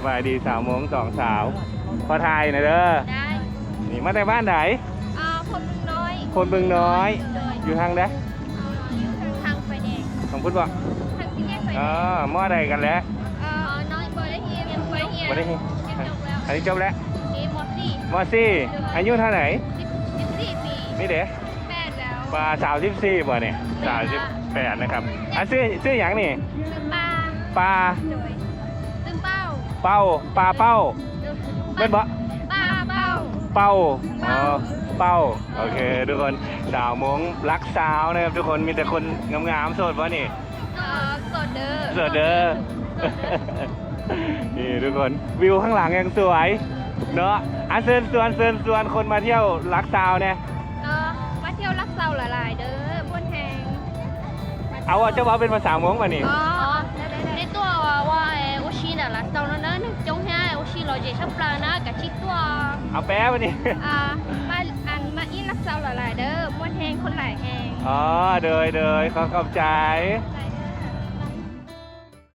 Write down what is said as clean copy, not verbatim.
บายดี3 โมง 2 สาวพอไทยนะเด้อ ได้ นี่มาในบ้านไหน คนบึงน้อย คนบึงน้อย โดย อยู่ทางใด อยู่ทางไฟแดง ของพุทธบ่ ทางที่แยกไฟแด อ๋อง มอใดกันแล้ว น้อยบ่ได้เฮียยังบ่ได้เฮีย บ่ได้เฮ็ด ยังจบแล้ว อันนี้จบแล้ว มอสี่ มอซี่อายุเท่าไหร่ 14 ปี นี่เด้ แปดแล้ว ปลา34บ่เนี่ย38นะครับซื้อหยังนี่ ตึงปลา ปลา โดยตึงเป้า เป้าปลาเป้า โดย เป็นบ่ ปลาเป้า เป้าอ๋อเป้าโอเคทุกคน3 โมงรักสาวนะครับทุกคนมีแต่คนงามๆโสดบ่นี่ สดเด้อ โสดเด้อ นี่ทุกคนวิวข้างหลังยังสวยเนาะเชิญชวนคนมาเที่ยวรักสาวเนี่ย มาเที่ยวรักเซาหลายๆเด้อบนแหง เอาว่าเจ้าว่าเป็นภาษามงมานี่ ในตัวว่าโอชิน่ะรักเซานั้นนึกจงให้โอชิเราจะชอบปลานะกับชิตัว เอาแป๊มานี่ มาอินรักเซาหลายๆเด้อบนแหงคนหลายแหง อ๋อเดยขอขอบใจ ใจ